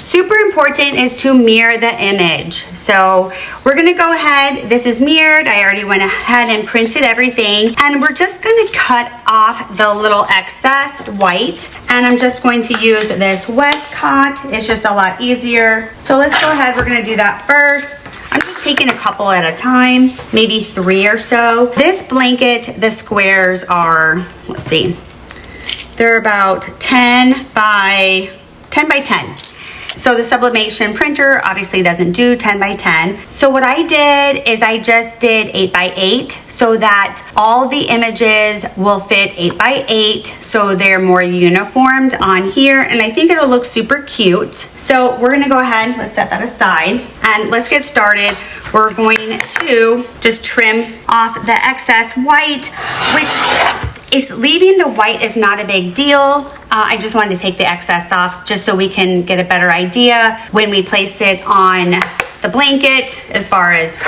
Super important is to mirror the image. So we're gonna go ahead, this is mirrored. I already went ahead and printed everything, and we're just gonna cut off the little excess white, and I'm just going to use this Westcott. It's just a lot easier. So let's go ahead, we're gonna do that first. I'm just taking a couple at a time, maybe 3 or so. This blanket, the squares are, let's see, they're about 10 by 10. So the Sublimation printer obviously doesn't do 10 by 10. So what I did is I just did 8 by 8 so that all the images will fit 8 by 8, so they're more uniformed on here, and I think it'll look super cute. So we're gonna go ahead, let's set that aside, and let's get started. We're going to just trim off the excess white, which is leaving the white is not a big deal. I just wanted to take the excess off just so we can get a better idea when we place it on the blanket as far as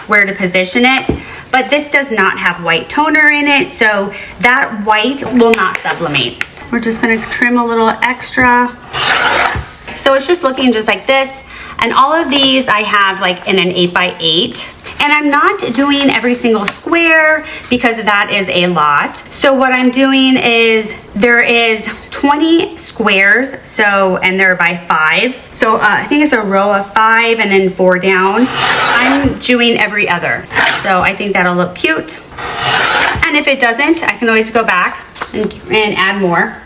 where to position it. But this does not have white toner in it, so that white will not sublimate. We're just gonna trim a little extra. So it's just looking just like this. And all of these I have like in an 8 by 8. And I'm not doing every single square because that is a lot. So what I'm doing is there is 20 squares, so, and they're by 5s. So I think it's a row of 5 and then 4 down. I'm doing every other. So I think that'll look cute. And if it doesn't, I can always go back and add more.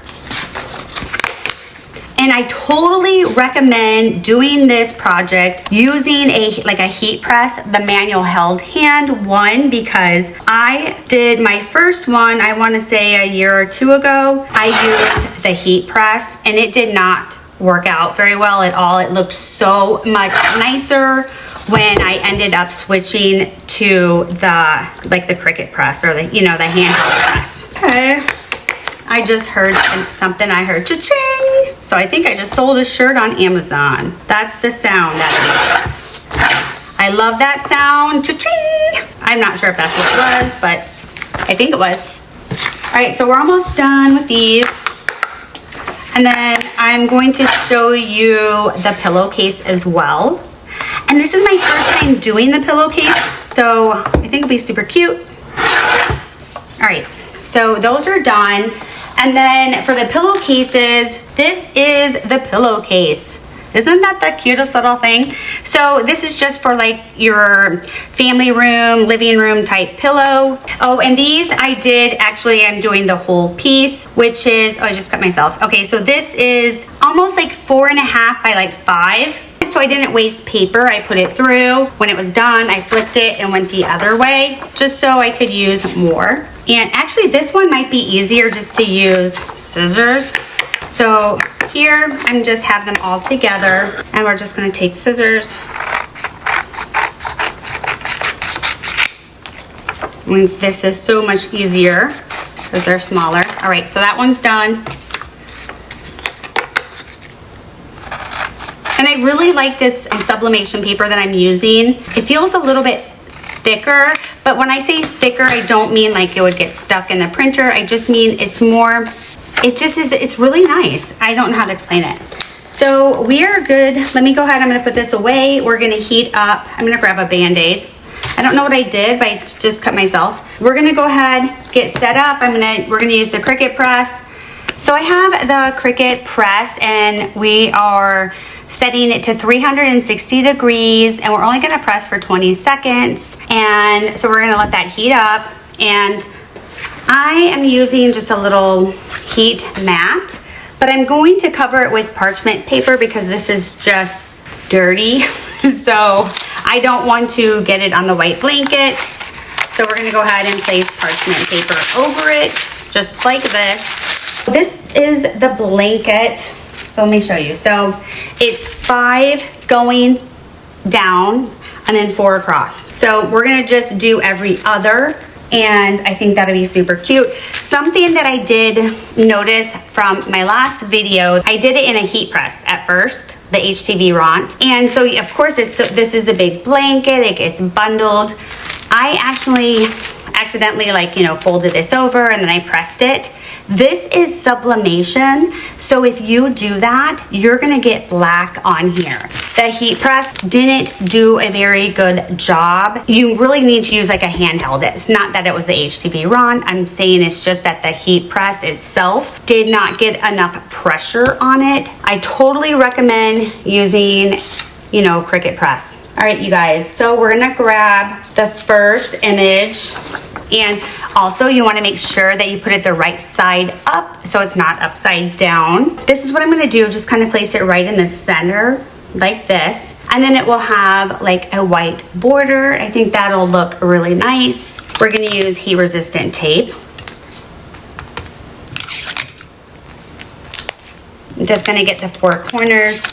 And I totally recommend doing this project using a heat press, the manual held hand one, because I did my first one, I want to say a year or 2 ago. I used the heat press and it did not work out very well at all. It looked so much nicer when I ended up switching to the Cricut press, or the handheld press. Okay. I just heard something. I heard cha-ching. So I think I just sold a shirt on Amazon. That's the sound that it is. I love that sound. Cha-ching. I'm not sure if that's what it was, but I think it was. All right, so we're almost done with these. And then I'm going to show you the pillowcase as well. And this is my first time doing the pillowcase, so I think it'll be super cute. All right, so those are done. And then for the pillowcases, this is the pillowcase. Isn't that the cutest little thing? So this is just for like your family room, living room type pillow. Oh, and these I did, actually I'm doing the whole piece, which is, oh, I just cut myself. Okay, so this is almost like 4.5 by like 5. So I didn't waste paper. I put it through. When it was done, I flipped it and went the other way, just so I could use more. And actually this one might be easier just to use scissors. So here, I'm just have them all together, and we're just gonna take scissors. And this is so much easier because they're smaller. All right, so that one's done. And I really like this sublimation paper that I'm using. It feels a little bit thicker, but when I say thicker, I don't mean like it would get stuck in the printer. I just mean it's more, it just is, it's really nice. I don't know how to explain it. So we are good. Let me go ahead, I'm gonna put this away. We're gonna heat up. I'm gonna grab a Band-Aid. I don't know what I did, but I just cut myself. We're gonna go ahead, get set up. We're gonna use the Cricut press. So I have the Cricut press, and we are setting it to 360 degrees, and we're only gonna press for 20 seconds. And so we're gonna let that heat up, and I am using just a little heat mat, but I'm going to cover it with parchment paper because this is just dirty. So I don't want to get it on the white blanket. So we're gonna go ahead and place parchment paper over it, just like this. This is the blanket. So let me show you. So it's 5 going down and then 4 across. So we're gonna just do every other, and I think that'll be super cute. Something that I did notice from my last video, I did it in a heat press at first, the HTV Ront. And so of course this is a big blanket, it gets bundled. I actually accidentally folded this over and then I pressed it. This is sublimation, so if you do that, you're gonna get black on here. The heat press didn't do a very good job. You really need to use like a handheld. It's not that it was the HTV Ron. I'm saying it's just that the heat press itself did not get enough pressure on it. I totally recommend using, you know, Cricut press. All right, you guys, so we're gonna grab the first image, and also you wanna make sure that you put it the right side up so it's not upside down. This is what I'm gonna do, just kind of place it right in the center like this, and then it will have like a white border. I think that'll look really nice. We're gonna use heat resistant tape. I'm just gonna get the 4 corners.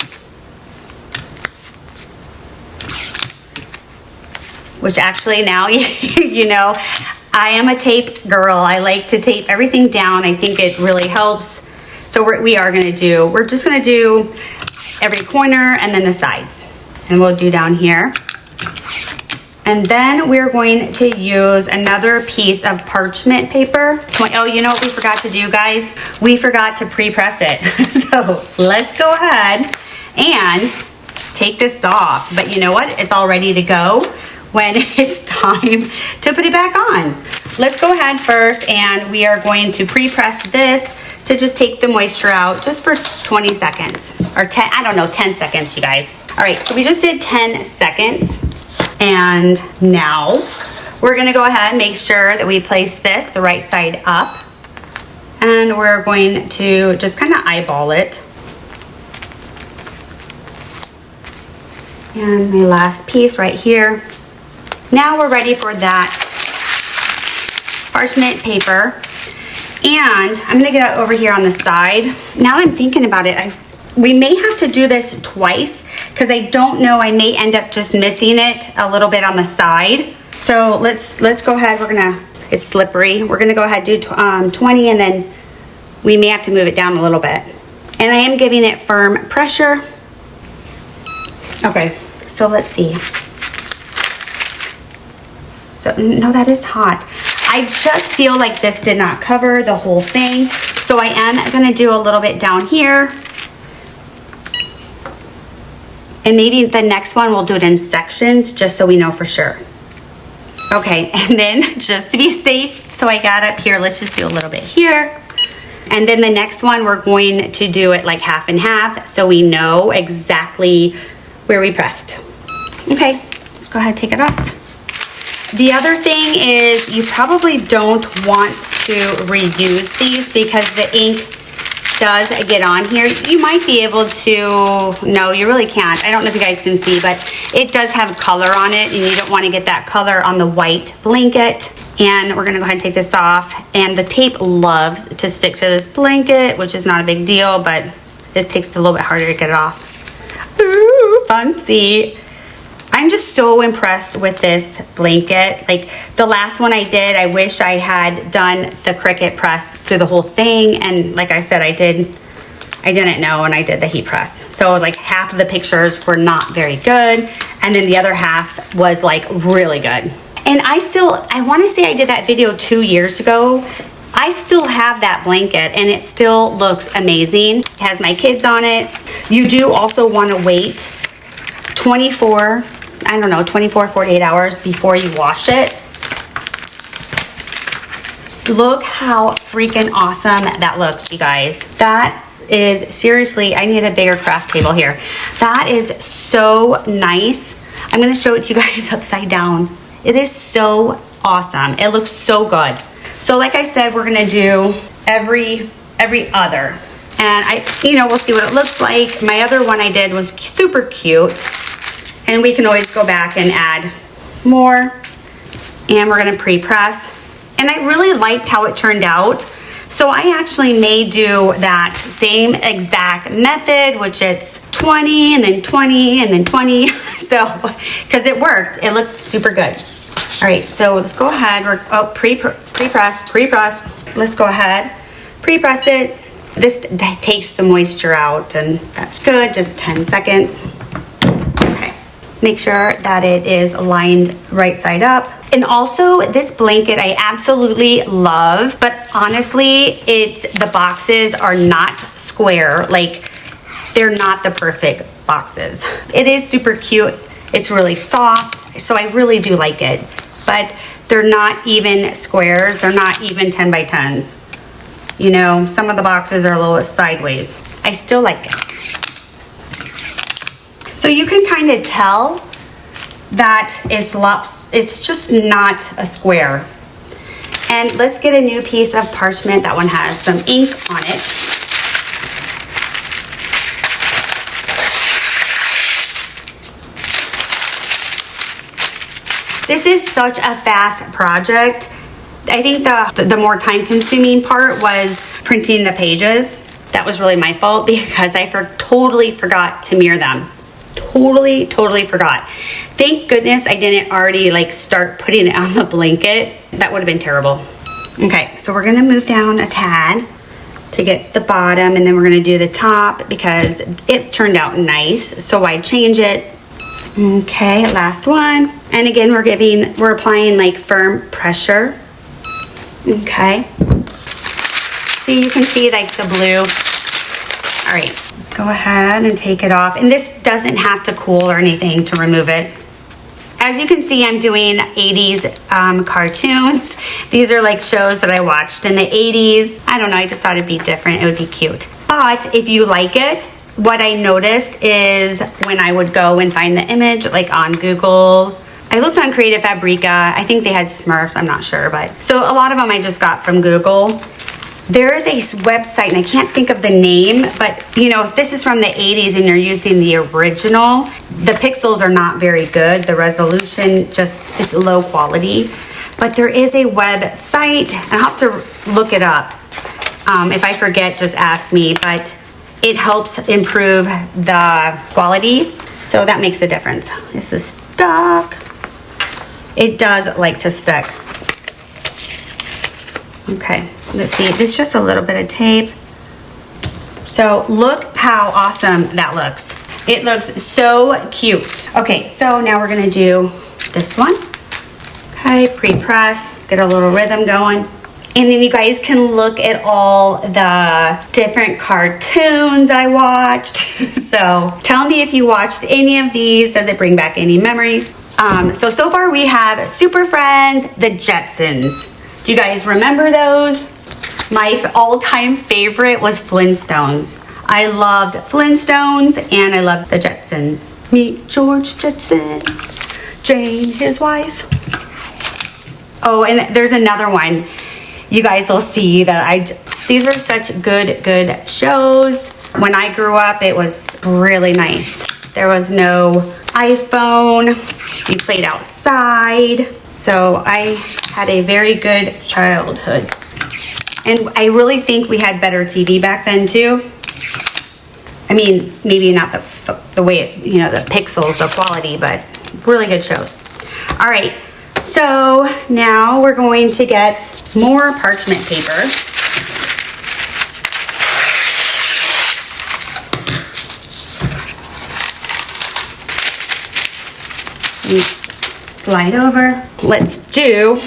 Which actually now, you know, I am a tape girl. I like to tape everything down. I think it really helps. So we're just gonna do every corner and then the sides. And we'll do down here. And then we're going to use another piece of parchment paper. Oh, you know what we forgot to do, guys? We forgot to pre-press it. So let's go ahead and take this off. But you know what? It's all ready to go when it's time to put it back on. Let's go ahead first, and we are going to pre-press this to just take the moisture out just for 20 seconds or 10, I don't know, 10 seconds, you guys. All right, so we just did 10 seconds. And now we're gonna go ahead and make sure that we place this the right side up. And we're going to just kind of eyeball it. And my last piece right here. Now we're ready for that parchment paper. And I'm gonna get over here on the side. Now that I'm thinking about it, we may have to do this twice because I don't know, I may end up just missing it a little bit on the side. So let's go ahead, it's slippery. We're gonna go ahead and do 20, and then we may have to move it down a little bit. And I am giving it firm pressure. Okay, so let's see. So, no, that is hot. I just feel like this did not cover the whole thing. So I am gonna do a little bit down here. And maybe the next one we'll do it in sections just so we know for sure. Okay, and then just to be safe, so I got up here, let's just do a little bit here. And then the next one, we're going to do it like half and half so we know exactly where we pressed. Okay, let's go ahead and take it off. The other thing is you probably don't want to reuse these because the ink does get on here. You might be able to, no, you really can't. I don't know if you guys can see, but it does have color on it, and you don't want to get that color on the white blanket. And we're gonna go ahead and take this off. And the tape loves to stick to this blanket, which is not a big deal, but it takes a little bit harder to get it off. Ooh, fancy. I'm just so impressed with this blanket. Like the last one I did, I wish I had done the Cricut press through the whole thing. And like I said, I didn't know, and I did the heat press. So like half of the pictures were not very good. And then the other half was like really good. And I wanna say I did that video 2 years ago. I still have that blanket and it still looks amazing. It has my kids on it. You do also wanna wait 24, 48 hours before you wash it. Look how freaking awesome that looks, you guys. That is seriously, I need a bigger craft table here. That is so nice. I'm gonna show it to you guys upside down. It is so awesome. It looks so good. So like I said, we're gonna do every other. And we'll see what it looks like. My other one I did was super cute. And we can always go back and add more. And we're gonna pre-press. And I really liked how it turned out. So I actually may do that same exact method, which it's 20 and then 20 and then 20. So, because it worked, it looked super good. All right, so let's go ahead. Pre-press. Let's go ahead, pre-press it. This takes the moisture out, and that's good, just 10 seconds. Okay, make sure that it is aligned right side up. And also this blanket I absolutely love, but honestly, the boxes are not square. Like, they're not the perfect boxes. It is super cute. It's really soft, so I really do like it. But they're not even squares. They're not even 10 by 10s. You know, some of the boxes are a little sideways. I still like it. So you can kind of tell that it's just not a square. And let's get a new piece of parchment. That one has some ink on it. This is such a fast project. I think the more time consuming part was printing the pages. That was really my fault because I totally forgot to mirror them. Totally forgot. Thank goodness I didn't already like start putting it on the blanket. That would have been terrible. Okay, so we're gonna move down a tad to get the bottom, and then we're gonna do the top because it turned out nice, so I change it. Okay, last one. And again, we're applying like firm pressure. Okay. So you can see like the blue. All right, let's go ahead and take it off. And this doesn't have to cool or anything to remove it. As you can see, I'm doing 80s cartoons. These are like shows that I watched in the 80s. I don't know, I just thought it'd be different. It would be cute. But if you like it, what I noticed is when I would go and find the image, like on Google, I looked on Creative Fabrica. I think they had Smurfs, I'm not sure, but so a lot of them I just got from Google. There is a website, and I can't think of the name, but you know, if this is from the 80s and you're using the original, the pixels are not very good. The resolution just is low quality. But there is a website, and I'll have to look it up. If I forget, just ask me, but it helps improve the quality, so that makes a difference. This is stuck. It does like to stick. Okay, let's see, there's just a little bit of tape. So look how awesome that looks. It looks so cute. Okay, so now we're gonna do this one. Okay, pre-press, get a little rhythm going. And then you guys can look at all the different cartoons I watched. So tell me if you watched any of these. Does it bring back any memories? So far we have Super Friends, the Jetsons. Do you guys remember those? My all-time favorite was Flintstones. I loved Flintstones and I loved the Jetsons. Meet George Jetson, Jane, his wife. Oh, and there's another one. You guys will see that these are such good shows. When I grew up, it was really nice. There was no iPhone. We played outside. So I had a very good childhood. And I really think we had better TV back then too. I mean, maybe not the way it, you know, the pixels, the quality, but really good shows. All right. So now we're going to get more parchment paper. Slide over. Let's do,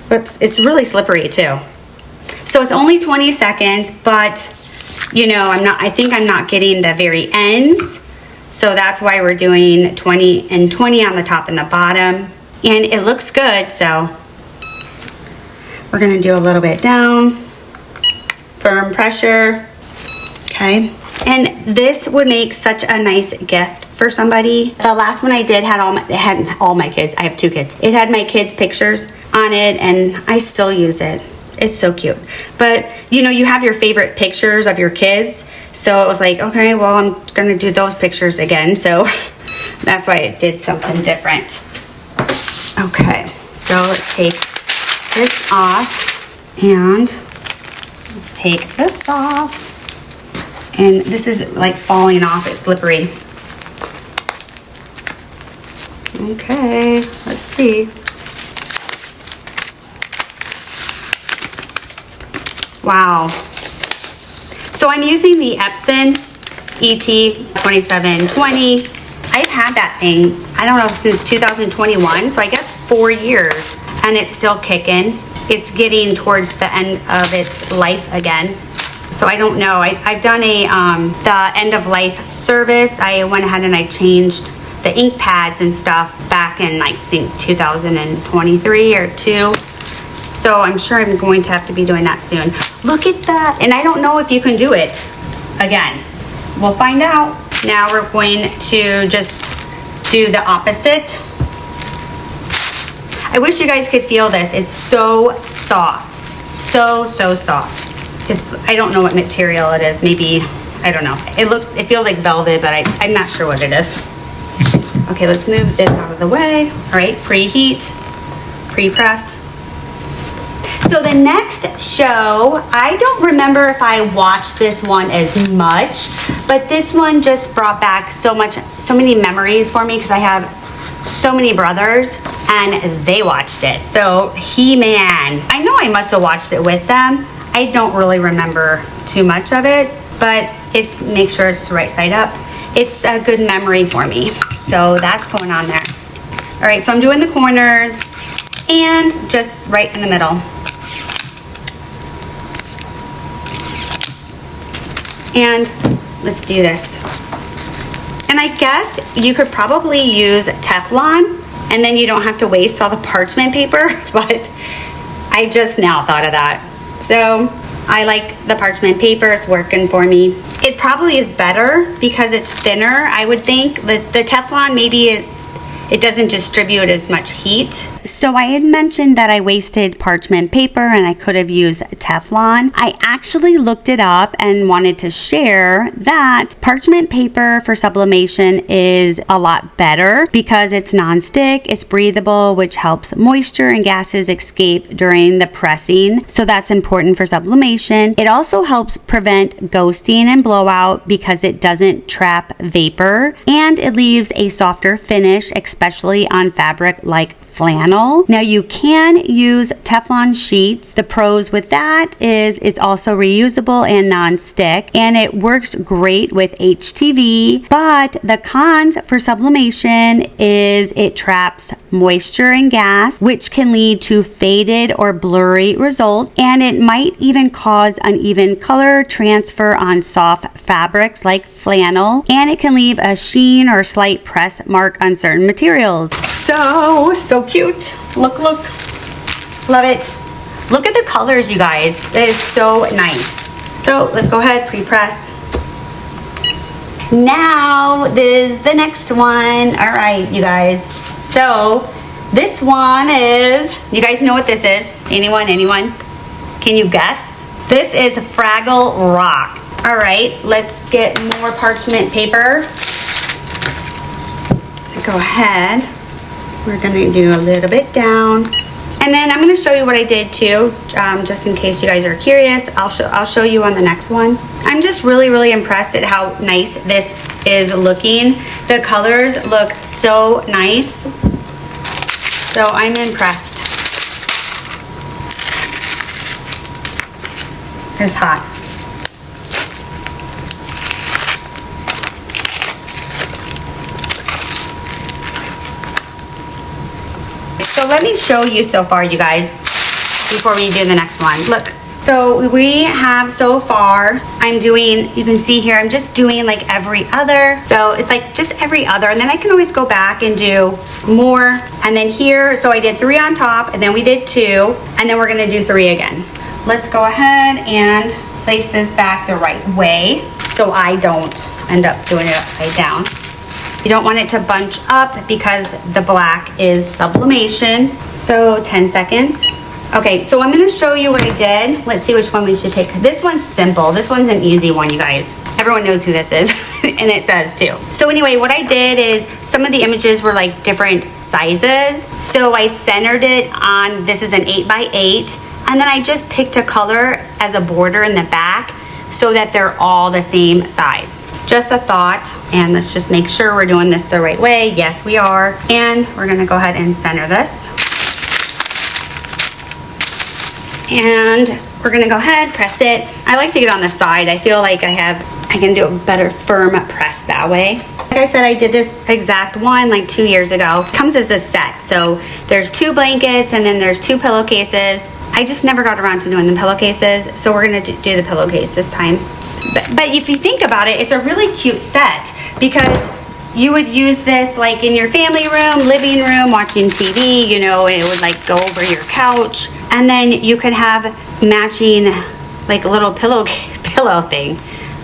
whoops, it's really slippery too. So it's only 20 seconds, but you know, I think I'm not getting the very ends. So that's why we're doing 20 and 20 on the top and the bottom. And it looks good, so we're gonna do a little bit down, firm pressure, okay? And this would make such a nice gift for somebody. The last one I did had all my kids. I have 2 kids. It had my kids' pictures on it, and I still use it. It's so cute. But you know, you have your favorite pictures of your kids, so it was like, okay, well, I'm gonna do those pictures again. So that's why I did something different. Okay, so let's take this off, and let's take this off. And this is like falling off, it's slippery. Okay, let's see. Wow. So I'm using the Epson ET2720. I've had that thing, I don't know, since 2021, so I guess 4 years, and it's still kicking. it's getting towards the end of its life again. So I don't know. I've done the end of life service. I went ahead and I changed the ink pads and stuff back in, I think, 2023 or 2. So I'm sure I'm going to have to be doing that soon. Look at that. And I don't know if you can do it again. We'll find out. Now we're going to just do the opposite. I wish you guys could feel this. It's so soft. So soft. I don't know what material it is. Maybe, I don't know. It feels like velvet, but I'm not sure what it is. Okay, let's move this out of the way. All right, preheat, pre-press. So the next show, I don't remember if I watched this one as much, but this one just brought back so many memories for me because I have so many brothers and they watched it. So He-Man, I know I must have watched it with them. I don't really remember too much of it, but make sure it's the right side up. It's a good memory for me. So that's going on there. All right, so I'm doing the corners and just right in the middle. And let's do this. And I guess you could probably use Teflon and then you don't have to waste all the parchment paper, but I just now thought of that. So I like the parchment paper, it's working for me. It probably is better because it's thinner, I would think. The Teflon maybe it doesn't distribute as much heat. So I had mentioned that I wasted parchment paper and I could have used Teflon. I actually looked it up and wanted to share that parchment paper for sublimation is a lot better because it's non-stick, it's breathable, which helps moisture and gases escape during the pressing. So that's important for sublimation. It also helps prevent ghosting and blowout because it doesn't trap vapor and it leaves a softer finish, especially on fabric like flannel. Now you can use Teflon sheets. The pros with that is it's also reusable and non-stick and it works great with HTV, but the cons for sublimation is it traps moisture and gas, which can lead to faded or blurry results, and it might even cause uneven color transfer on soft fabrics like flannel, and it can leave a sheen or slight press mark on certain materials. So cute. Look. Love it. Look at the colors, you guys. That is so nice. So let's go ahead, pre-press. Now this is the next one. All right, you guys. So this one is, you guys know what this is? Anyone? Can you guess? This is Fraggle Rock. All right, let's get more parchment paper. Go ahead. We're gonna do a little bit down. And then I'm gonna show you what I did too, just in case you guys are curious. I'll show you on the next one. I'm just really impressed at how nice this is looking. The colors look so nice. So I'm impressed. It's hot. So let me show you so far, you guys, before we do the next one. Look, so we have so far, I'm doing, you can see here, I'm just doing like every other. So it's like just every other, and then I can always go back and do more. And then here, so I did 3 on top, and then we did 2, and then we're gonna do 3 again. Let's go ahead and place this back the right way so I don't end up doing it upside down. You don't want it to bunch up because the black is sublimation. So 10 seconds. Okay, so I'm gonna show you what I did. Let's see which one we should pick. This one's simple. This one's an easy one, you guys. Everyone knows who this is, and it says too. So anyway, what I did is some of the images were like different sizes. So I centered it on, this is an 8x8, and then I just picked a color as a border in the back so that they're all the same size. Just a thought, and let's just make sure we're doing this the right way. Yes, we are. And we're gonna go ahead and center this. And we're gonna go ahead, press it. I like to get on the side. I feel like I can do a better firm press that way. Like I said, I did this exact one like 2 years ago. It comes as a set. So there's 2 blankets and then there's 2 pillowcases. I just never got around to doing the pillowcases, so we're gonna do the pillowcase this time. But if you think about it, it's a really cute set because you would use this like in your family room, living room, watching TV, you know, and it would like go over your couch. And then you could have matching like a little pillow thing.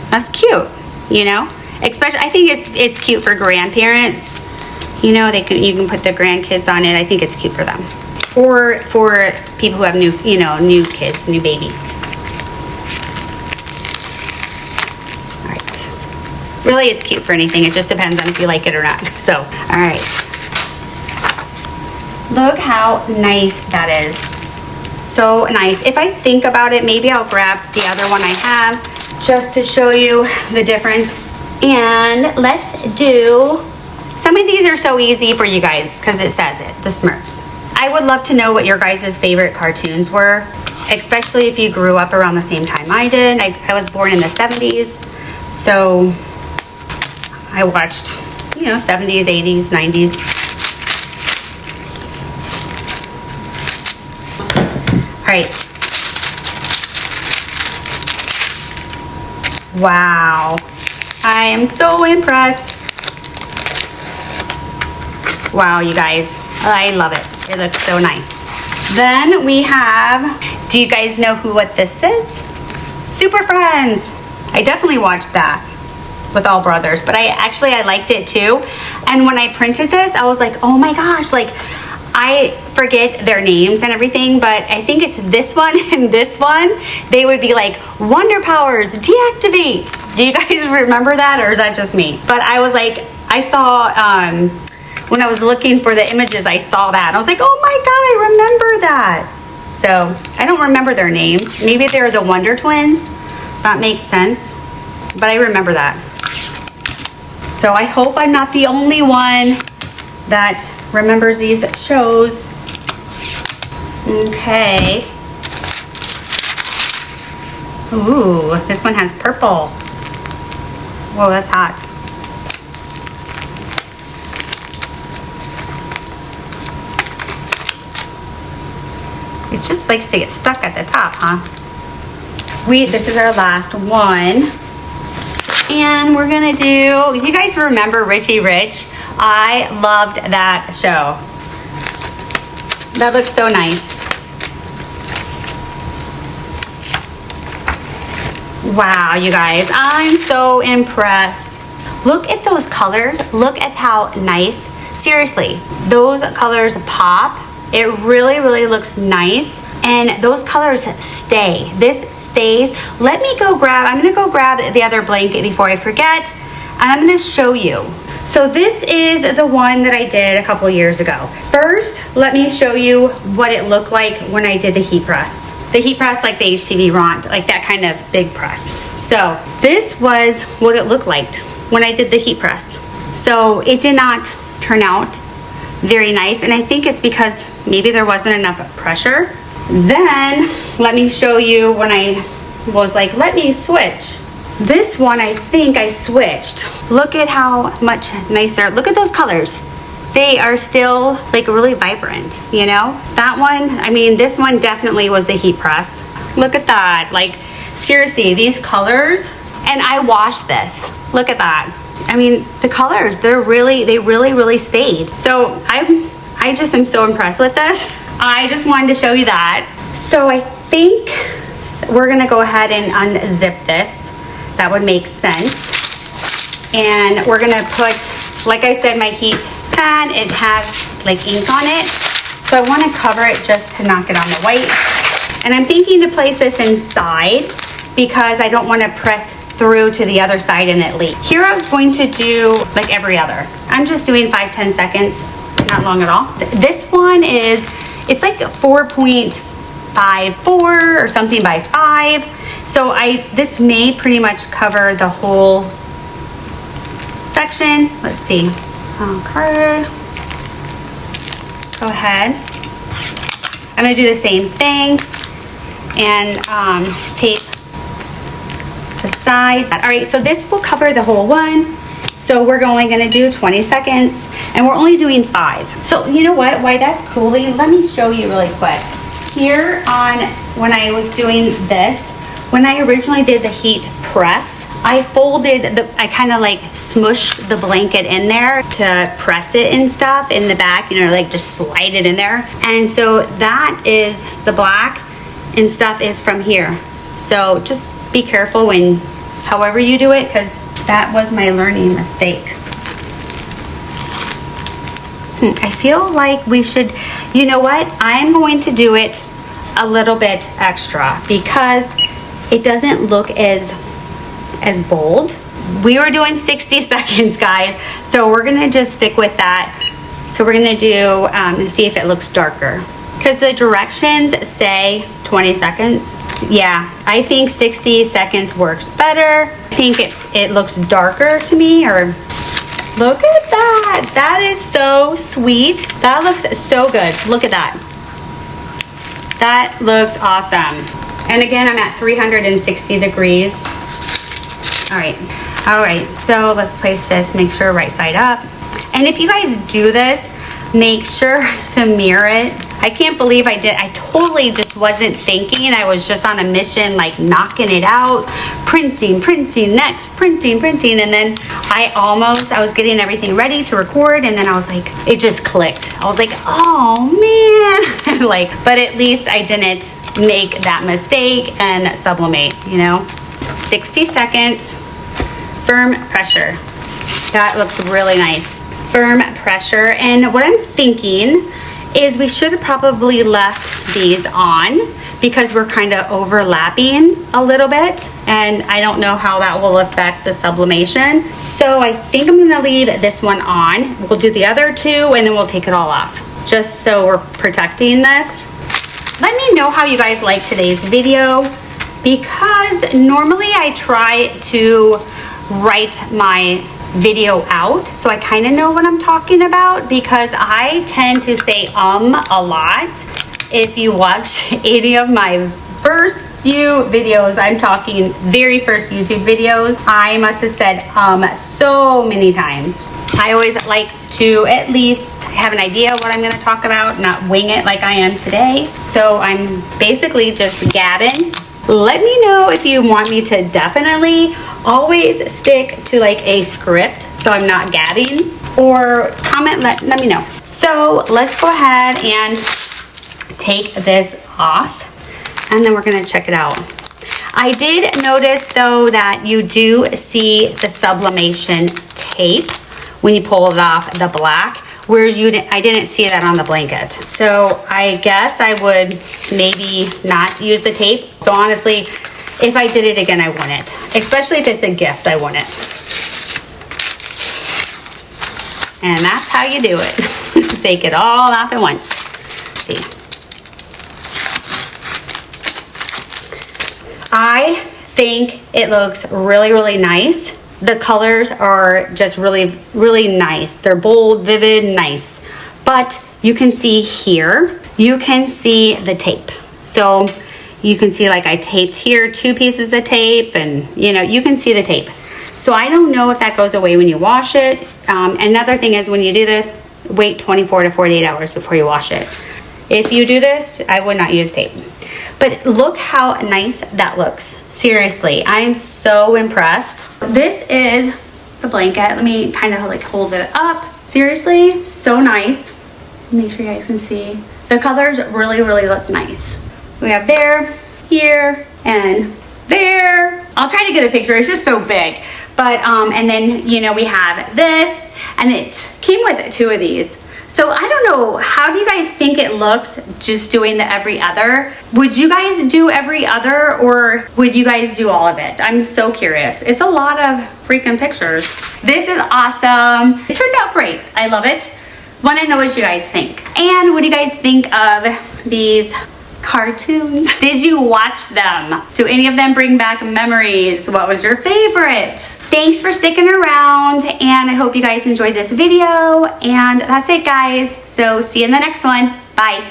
That's cute, you know? Especially, I think it's cute for grandparents. You know, you can put the grandkids on it. I think it's cute for them. Or for people who have new kids, new babies. All right. Really, it's cute for anything. It just depends on if you like it or not. So, all right. Look how nice that is. So nice. If I think about it, maybe I'll grab the other one I have just to show you the difference. And let's do, some of these are so easy for you guys because it says it, the Smurfs. I would love to know what your guys' favorite cartoons were, especially if you grew up around the same time I did. I was born in the 70s, so I watched, you know, 70s, 80s, 90s. All right. Wow. I am so impressed. Wow, you guys. I love it. It looks so nice. Then we have, do you guys know what this is? Super Friends. I definitely watched that with all brothers, but I liked it too. And when I printed this, I was like, oh my gosh, like I forget their names and everything, but I think it's this one and this one. They would be like, Wonder Powers, deactivate. Do you guys remember that, or is that just me? But I was like, I saw, when I was looking for the images, I saw that. I was like, oh my God, I remember that. So I don't remember their names. Maybe they're the Wonder Twins. That makes sense. But I remember that. So I hope I'm not the only one that remembers these shows. Okay. Ooh, this one has purple. Whoa, that's hot. It just likes to get stuck at the top, huh? This is our last one. And we're gonna do, you guys remember Richie Rich? I loved that show. That looks so nice. Wow, you guys, I'm so impressed. Look at those colors. Look at how nice. Seriously, those colors pop. It really, really looks nice. And those colors stay. This stays. Let me go grab, I'm gonna go grab the other blanket before I forget. And I'm gonna show you. So this is the one that I did a couple years ago. First, let me show you what it looked like when I did the heat press. The heat press, like the HTV Ront, like that kind of big press. So this was what it looked like when I did the heat press. So it did not turn out very nice, and I think it's because maybe there wasn't enough pressure. Then let me show you when I was like, let me switch. This one, I think I switched. Look at how much nicer. Look at those colors. They are still like really vibrant, you know? That one, I mean, this one definitely was a heat press. Look at that. Like, seriously, these colors, and I washed this. Look at that. I mean, the colors, they really stayed. So I just am so impressed with this. I just wanted to show you that. So I think we're gonna go ahead and unzip this. That would make sense. And we're gonna put, like I said, my heat pad, it has like ink on it. So I wanna cover it just to knock it on the white. And I'm thinking to place this inside because I don't wanna press through to the other side and it leak. Here I was going to do like every other. I'm just doing 5-10 seconds, not long at all. This one is, it's like 4.54 or something by 5. So this may pretty much cover the whole section. Let's see. Okay. Go ahead. I'm gonna do the same thing and tape the sides. All right, so this will cover the whole one. So we're only gonna do 20 seconds and we're only doing 5. So you know what, why that's cooling, let me show you really quick. here on when I was doing this, when I originally did the heat press, I I kind of like smushed the blanket in there to press it and stuff in the back, you know, like just slide it in there. And so that is the black and stuff is from here. So just be careful when, however you do it, because that was my learning mistake. I feel like we should, you know what? I'm going to do it a little bit extra because it doesn't look as bold. We were doing 60 seconds, guys, so we're gonna just stick with that. So we're gonna do see if it looks darker, because the directions say 20 seconds. Yeah, I think 60 seconds works better. I think it looks darker to me. Or look at that. That is so sweet. That looks so good. Look at that. That looks awesome. And again, I'm at 360 degrees. All right, so let's place this, make sure right side up. And if you guys do this, make sure to mirror it. I can't believe I did. I totally just wasn't thinking. I was just on a mission, like knocking it out, printing, next, printing. And then I was getting everything ready to record. And then I was like, it just clicked. I was like, oh man. Like, but at least I didn't make that mistake and sublimate, you know. 60 seconds, firm pressure. That looks really nice. Firm pressure. And what I'm thinking is we should have probably left these on because we're kind of overlapping a little bit, and I don't know how that will affect the sublimation. So I think I'm gonna leave this one on. We'll do the other two and then we'll take it all off, just so we're protecting this. Let me know how you guys like today's video, because normally I try to write my video out so I kind of know what I'm talking about, because I tend to say a lot. If you watch any of my first few videos, I'm talking very first YouTube videos, I must have said so many times. I always like to at least have an idea what I'm going to talk about, not wing it like I am today. So I'm basically just gabbing. Let me know if you want me to definitely always stick to like a script so I'm not gabbing, or comment, let me know. So let's go ahead and take this off, and then we're going to check it out. I did notice though that you do see the sublimation tape when you pull it off the black, whereas I didn't see that on the blanket. So I guess I would maybe not use the tape. So honestly, if I did it again, I wouldn't. Especially if it's a gift, I wouldn't. And that's how you do it. Take it all off at once. See. I think it looks really, really nice. The colors are just really, really nice. They're bold, vivid, nice. But you can see here, you can see the tape. So you can see like I taped here 2 pieces of tape, and you know, you can see the tape. So I don't know if that goes away when you wash it. Another thing is when you do this, wait 24 to 48 hours before you wash it. If you do this, I would not use tape. But look how nice that looks. Seriously, I'm so impressed. This is the blanket. Let me kind of like hold it up. Seriously, so nice. Make sure you guys can see. The colors really, really look nice. We have there, here, and there. I'll try to get a picture, it's just so big. But, and then, you know, we have this, and it came with 2 of these. So I don't know, how do you guys think it looks just doing the every other? Would you guys do every other, or would you guys do all of it? I'm so curious. It's a lot of freaking pictures. This is awesome. It turned out great. I love it. Want to know what you guys think. And what do you guys think of these cartoons? Did you watch them? Do any of them bring back memories? What was your favorite? Thanks for sticking around, and I hope you guys enjoyed this video. And that's it, guys. So see you in the next one. Bye.